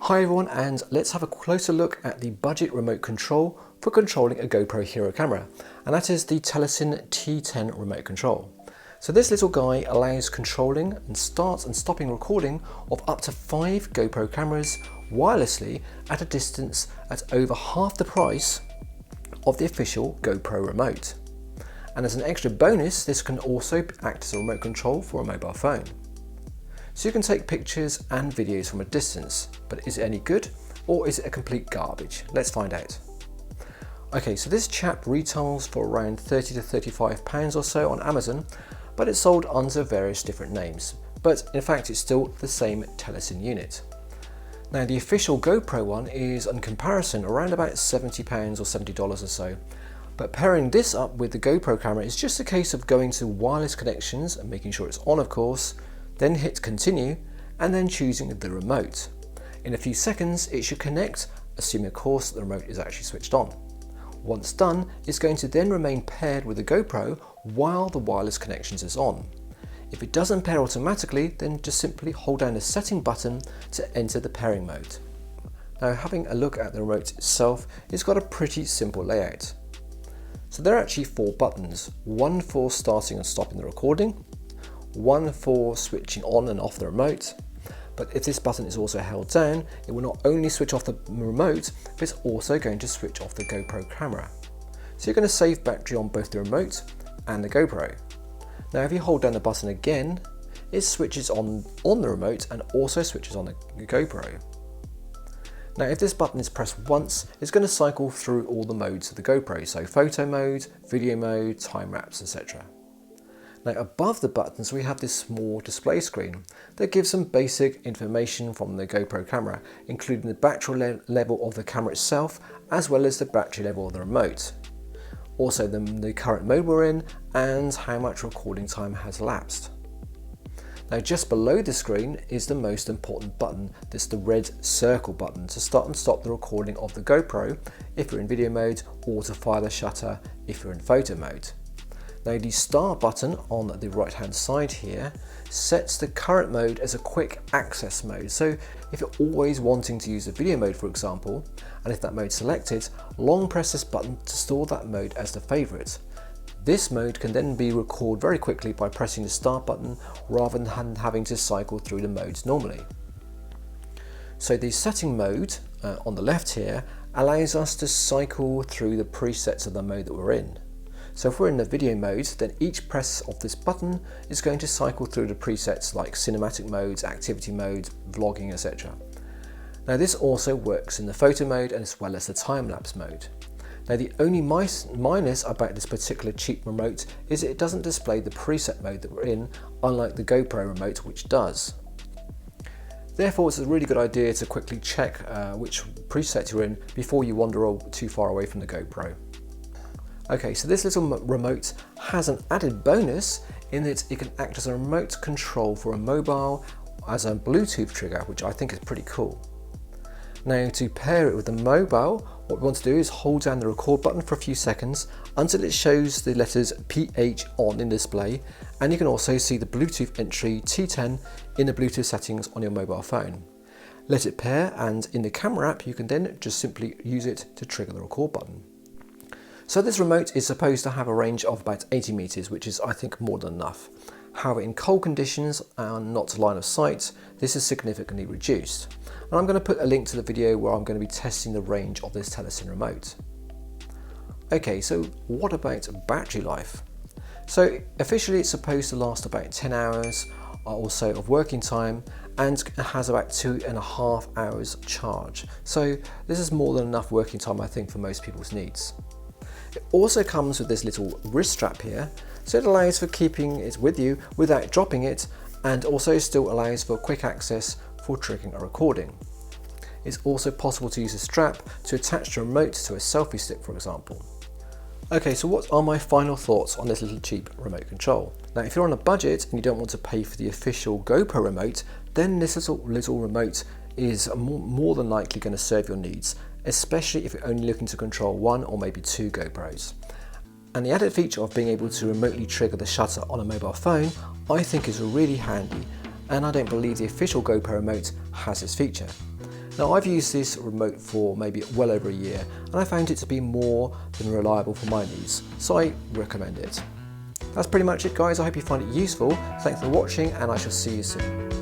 Hi everyone, and let's have a closer look at the budget remote control for controlling a GoPro Hero camera, and that is the Telesin T10 remote control. So this little guy allows controlling and starts and stopping recording of up to 5 GoPro cameras wirelessly at a distance at over half the price of the official GoPro remote. And as an extra bonus, this can also act as a remote control for a mobile phone. So you can take pictures and videos from a distance, but is it any good or is it a complete garbage? Let's find out. Okay, so this chap retails for around £30 to £35 or so on Amazon, but it's sold under various different names. But in fact, it's still the same Telesin unit. Now the official GoPro one is in comparison around about £70 or $70 or so. But pairing this up with the GoPro camera is just a case of going to wireless connections and making sure it's on, of course, then hit continue and then choosing the remote. In a few seconds it should connect, assuming of course that the remote is actually switched on. Once done, it's going to then remain paired with the GoPro while the wireless connections is on. If it doesn't pair automatically, then just simply hold down the setting button to enter the pairing mode. Now having a look at the remote itself, it's got a pretty simple layout. So there are actually 4 buttons, one for starting and stopping the recording, one for switching on and off the remote, but if this button is also held down, it will not only switch off the remote, but it's also going to switch off the GoPro camera. So you're going to save battery on both the remote and the GoPro. Now if you hold down the button again, it switches on the remote and also switches on the GoPro. Now if this button is pressed once, it's going to cycle through all the modes of the GoPro, so photo mode, video mode, time lapse, etc. Now above the buttons we have this small display screen that gives some basic information from the GoPro camera, including the battery level of the camera itself as well as the battery level of the remote. Also the current mode we're in and how much recording time has elapsed. Now just below the screen is the most important button, that's the red circle button to start and stop the recording of the GoPro if you're in video mode, or to fire the shutter if you're in photo mode. Now the start button on the right hand side here sets the current mode as a quick access mode. So if you're always wanting to use the video mode, for example, and if that mode is selected, long press this button to store that mode as the favourite. This mode can then be recorded very quickly by pressing the start button rather than having to cycle through the modes normally. So the setting mode on the left here allows us to cycle through the presets of the mode that we're in. So if we're in the video mode, then each press of this button is going to cycle through the presets like cinematic modes, activity mode, vlogging, etc. Now this also works in the photo mode and as well as the time-lapse mode. Now the only minus about this particular cheap remote is it doesn't display the preset mode that we're in, unlike the GoPro remote which does. Therefore it's a really good idea to quickly check which preset you're in before you wander too far away from the GoPro. Okay, so this little remote has an added bonus in that it can act as a remote control for a mobile as a Bluetooth trigger, which I think is pretty cool. Now to pair it with the mobile, what we want to do is hold down the record button for a few seconds until it shows the letters PH on in display, and you can also see the Bluetooth entry T10 in the Bluetooth settings on your mobile phone. Let it pair, and in the camera app you can then just simply use it to trigger the record button. So this remote is supposed to have a range of about 80 meters, which is I think more than enough. However, in cold conditions and not to line of sight, this is significantly reduced. And I'm going to put a link to the video where I'm going to be testing the range of this Telesin remote. Okay, so what about battery life? So officially it's supposed to last about 10 hours or so of working time and has about 2.5 hours charge. So this is more than enough working time I think for most people's needs. It also comes with this little wrist strap here, so it allows for keeping it with you without dropping it, and also still allows for quick access for triggering a recording. It's also possible to use a strap to attach the remote to a selfie stick, for example. Okay, so what are my final thoughts on this little cheap remote control? Now if you're on a budget and you don't want to pay for the official GoPro remote, then this little remote is more than likely going to serve your needs, especially if you're only looking to control 1 or maybe 2 GoPros. And the added feature of being able to remotely trigger the shutter on a mobile phone I think is really handy, and I don't believe the official GoPro remote has this feature. Now I've used this remote for maybe well over a year and I found it to be more than reliable for my needs, so I recommend it. That's pretty much it guys, I hope you find it useful. Thanks for watching and I shall see you soon.